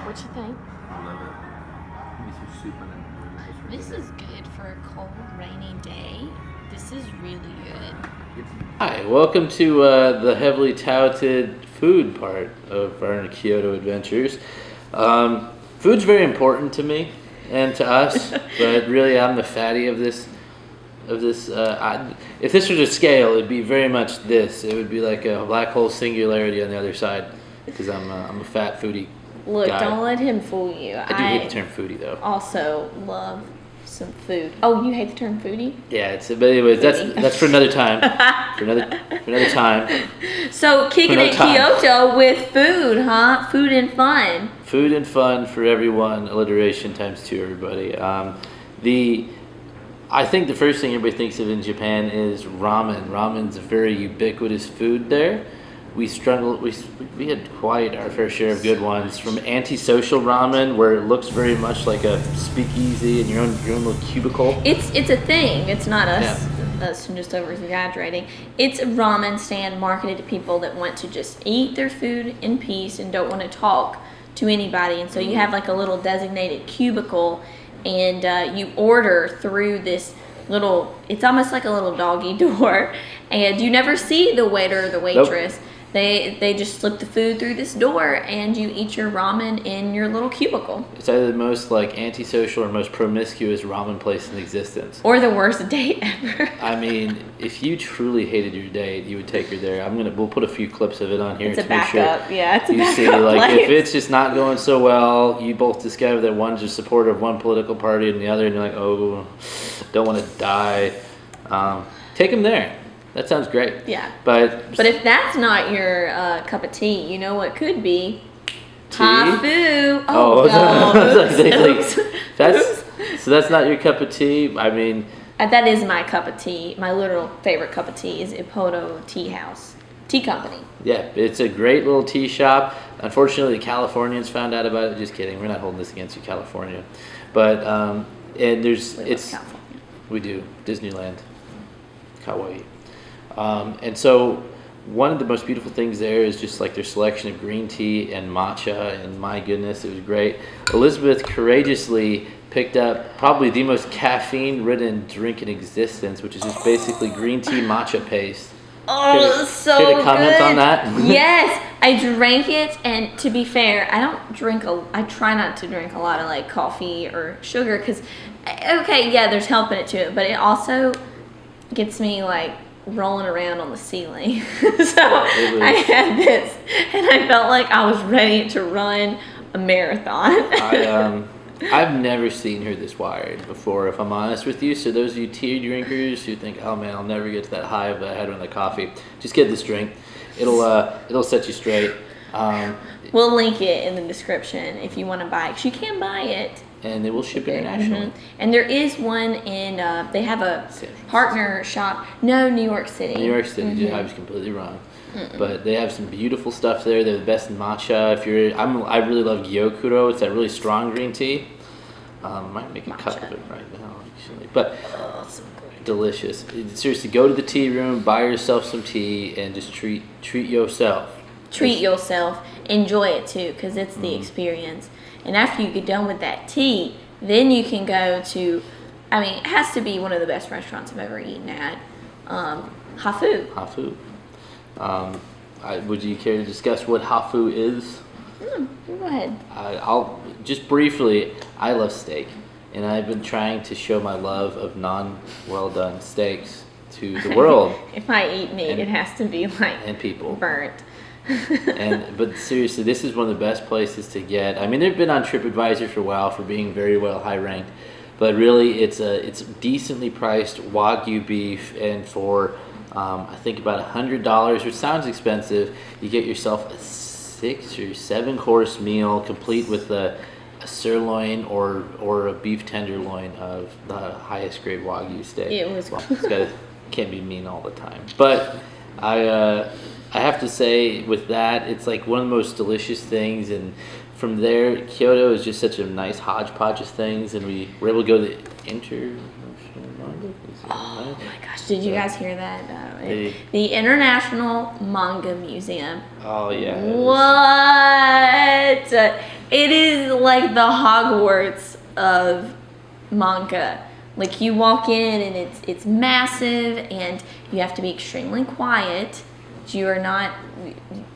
What you think? I love it. Give me some soup on it. This is good for a cold, rainy day. This is really good. Hi, welcome to the heavily touted food part of our Kyoto adventures. Food's very important to me and to us, but really I'm the fatty of this. If this was a scale, it'd be very much this. It would be like a black hole singularity on the other side, because I'm a fat foodie. Look, guy. Don't let him fool you. I do hate the term foodie though. Also love some food. Oh, you hate the term foodie? Yeah, but anyways, that's for another time. for another time. So kicking it Kyoto with food, huh? Food and fun. Food and fun for everyone. Alliteration times 2, everybody. I think the first thing everybody thinks of in Japan is ramen. Ramen's a very ubiquitous food there. We had quite our fair share of good ones, from antisocial ramen, where it looks very much like a speakeasy in your own little cubicle. It's a thing. It's not us just over exaggerating. It's a ramen stand marketed to people that want to just eat their food in peace and don't want to talk to anybody. And so you have like a little designated cubicle, and you order through this little, it's almost like a little doggy door, and you never see the waiter or the waitress. Nope. They just slip the food through this door, and you eat your ramen in your little cubicle. It's either the most antisocial or most promiscuous ramen place in existence, or the worst date ever. I mean, if you truly hated your date, you would take her there. We'll put a few clips of it on here to make backup. Sure it's a you backup. See, if it's just not going so well, you both discover that one's a supporter of one political party and the other, and you're like, oh, don't want to die. Take them there. That sounds great. Yeah. But if that's not your cup of tea, you know what could be? Hafu. Oh no. So that's not your cup of tea. I mean, that is my cup of tea. My literal favorite cup of tea is Ippodo Tea House Tea Company. Yeah, it's a great little tea shop. Unfortunately, the Californians found out about it. Just kidding. We're not holding this against you, California. But we do Disneyland, Kauai. And so one of the most beautiful things there is just their selection of green tea and matcha, and my goodness, it was great. Elizabeth courageously picked up probably the most caffeine-ridden drink in existence, which is just basically green tea matcha paste. Oh, so good. Comment on that? Yes, I drank it, and to be fair, I try not to drink a lot of coffee or sugar, because, there's help in it to it, but it also gets me rolling around on the ceiling. So I had this, and I felt like I was ready to run a marathon. I've never seen her this wired before, if I'm honest with you. So those of you tea drinkers who think, oh man, I'll never get to that high of a head on the coffee, just get this drink. It'll set you straight. We'll link it in the description if you want to buy it, 'cause you can buy it. And they will ship internationally. Mm-hmm. And there is one in, they have a partner shop. No, New York City. New York City, mm-hmm. I was completely wrong. Mm-mm. But they have some beautiful stuff there. They're the best in matcha. I really love Gyokuro. It's that really strong green tea. I might make a cup of it right now, actually. But so delicious. Seriously, go to the tea room, buy yourself some tea, and just treat yourself. Treat yourself. Enjoy it too, because it's the experience. And after you get done with that tea, then you can go to, it has to be one of the best restaurants I've ever eaten at, Hafu. Hafu. Would you care to discuss what Hafu is? Go ahead. I'll just briefly, I love steak. And I've been trying to show my love of non-well-done steaks to the world. If I eat meat, it has to be and people. Burnt. But seriously, this is one of the best places to get. They've been on TripAdvisor for a while for being very well high ranked, but really it's decently priced Wagyu beef, and for I think about $100, which sounds expensive, you get yourself a 6 or 7 course meal, complete with a sirloin or a beef tenderloin of the highest grade Wagyu steak. It was. Can't be mean all the time, but I have to say, with that, it's one of the most delicious things, and from there, Kyoto is just such a nice hodgepodge of things, and we were able to go to the Oh my gosh, did you guys hear that? The International Manga Museum. Oh yeah. What? It is like the Hogwarts of manga. Like you walk in and it's massive and you have to be extremely quiet. You are not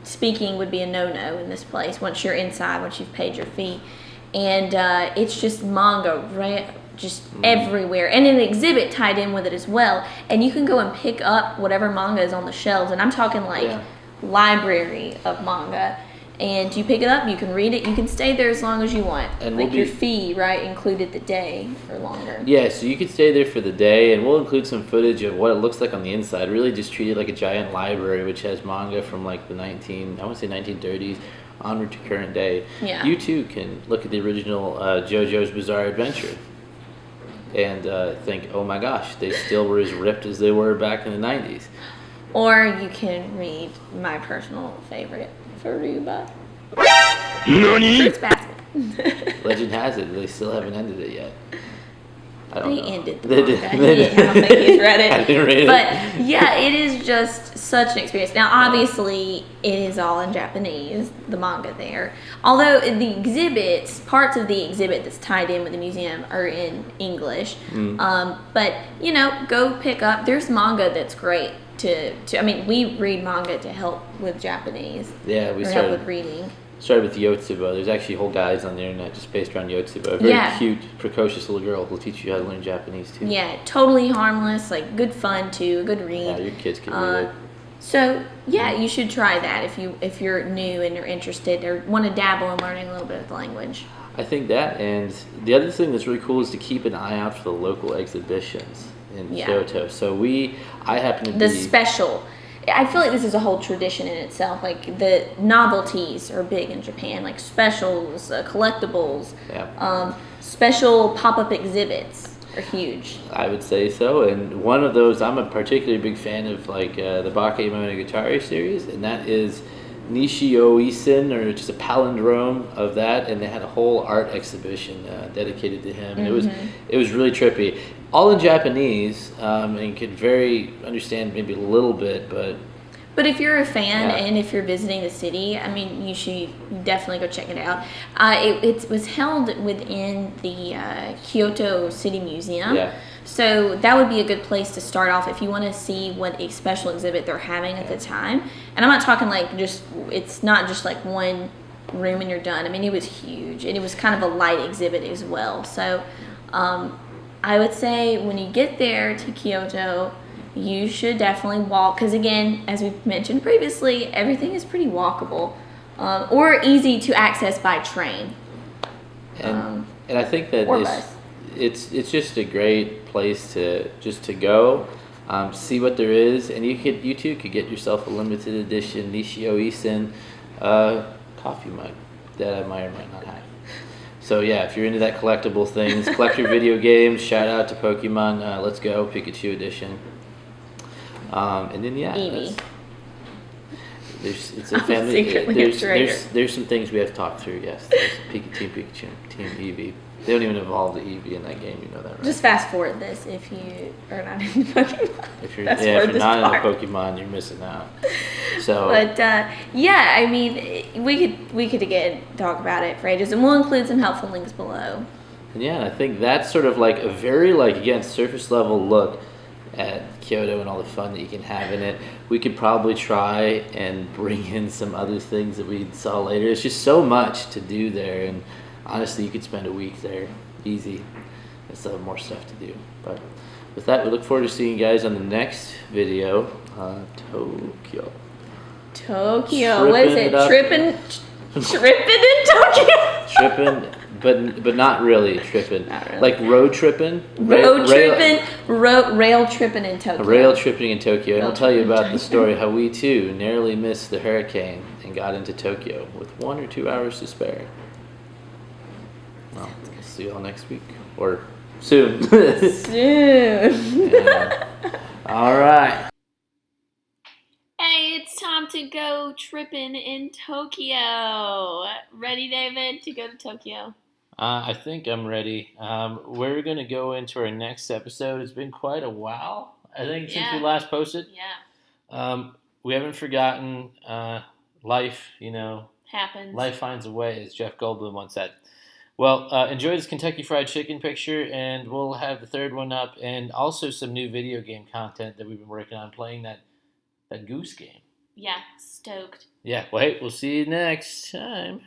speaking would be a no-no in this place once you're inside, once you've paid your fee. And it's just manga right just everywhere, and an exhibit tied in with it as well. And you can go and pick up whatever manga is on the shelves, and I'm talking like library of manga. And you pick it up, you can read it, you can stay there as long as you want. And like your fee, right, included the day or longer. Yeah, so you can stay there for the day, and we'll include some footage of what it looks like on the inside. Really just treat it like a giant library, which has manga from like the 1930s onward to current day. Yeah. You too can look at the original JoJo's Bizarre Adventure and think, oh my gosh, they still were as ripped as they were back in the 90s. Or you can read my personal favorite, Furuba. NANI? Fruits Basket. Legend has it, they still haven't ended it yet. I don't know. Ended the They manga. did. They did. I don't think he's read it. I didn't read it. But yeah, it is just such an experience. Now, obviously, it is all in Japanese, the manga there. Although the exhibits, parts of the exhibit that's tied in with the museum are in English. But, you know, go pick up. There's manga that's great I mean, we read manga to help with Japanese. Yeah, we help with reading. Started with Yotsuba. There's actually whole guides on the internet just based around Yotsuba. A very cute, precocious little girl who'll teach you how to learn Japanese too. Yeah, totally harmless, like good fun too, a good read. Yeah, your kids can read it. So yeah, you should try that if you're new and you're interested or want to dabble in learning a little bit of the language. I think that, and the other thing that's really cool is to keep an eye out for the local exhibitions in Kyoto. So I happen to be... The special. I feel like this is a whole tradition in itself. Like the novelties are big in Japan, like specials, collectibles, special pop-up exhibits are huge. I would say so, and one of those, I'm a particularly big fan of like the Bakemonogatari series, and that is Nishio-isen, or just a palindrome of that, and they had a whole art exhibition dedicated to him, and it was really trippy. All in Japanese, and you could understand maybe a little bit, but if you're a fan and if you're visiting the city, I mean, you should definitely go check it out. It was held within the Kyoto City Museum. Yeah. So that would be a good place to start off if you want to see what a special exhibit they're having at the time. And I'm not talking like it's not just like one room and you're done. I mean, it was huge, and it was kind of a light exhibit as well. So I would say when you get there to Kyoto, you should definitely walk, because again, as we mentioned previously, everything is pretty walkable or easy to access by train. and I think that or bus. It's just a great place to go, see what there is, and you too could get yourself a limited edition Nishio-isen coffee mug that I might or might not have. So yeah, if you're into that collectible things, collect your video games. Shout out to Pokemon Let's Go Pikachu edition. And then Eevee. It's a family. Secretly There's some things we have to talk through. Yes, there's Team Pikachu, Team Eevee. They don't even evolve the Eevee in that game. You know that, right? Just fast forward this if you are not into Pokemon. If you're not into Pokemon, you're missing out. So, but yeah, I mean, we could again talk about it for ages, and we'll include some helpful links below. And yeah, I think that's sort of like a very again surface level look at Kyoto and all the fun that you can have in it. We could probably try and bring in some other things that we saw later. It's just so much to do there, and honestly, you could spend a week there easy. I still have more stuff to do. But with that, we look forward to seeing you guys on the next video. Tokyo. What is it? Tripping in Tokyo. Tripping, but not really tripping. Not really. Like road tripping. Rail tripping in Tokyo. Rail tripping in Tokyo. And I'll tell you about the story how we too narrowly missed the hurricane and got into Tokyo with 1 or 2 hours to spare. Well, we'll see y'all next week. Or soon. Yeah. All right. Hey, it's time to go tripping in Tokyo. Ready, David, to go to Tokyo? I think I'm ready. We're going to go into our next episode. It's been quite a while, I think, since we last posted. Yeah. We haven't forgotten life, happens. Life finds a way, as Jeff Goldblum once said. Well, enjoy this Kentucky Fried Chicken picture, and we'll have the third one up, and also some new video game content that we've been working on, playing that Goose Game. Yeah, stoked. Yeah, well, hey, we'll see you next time.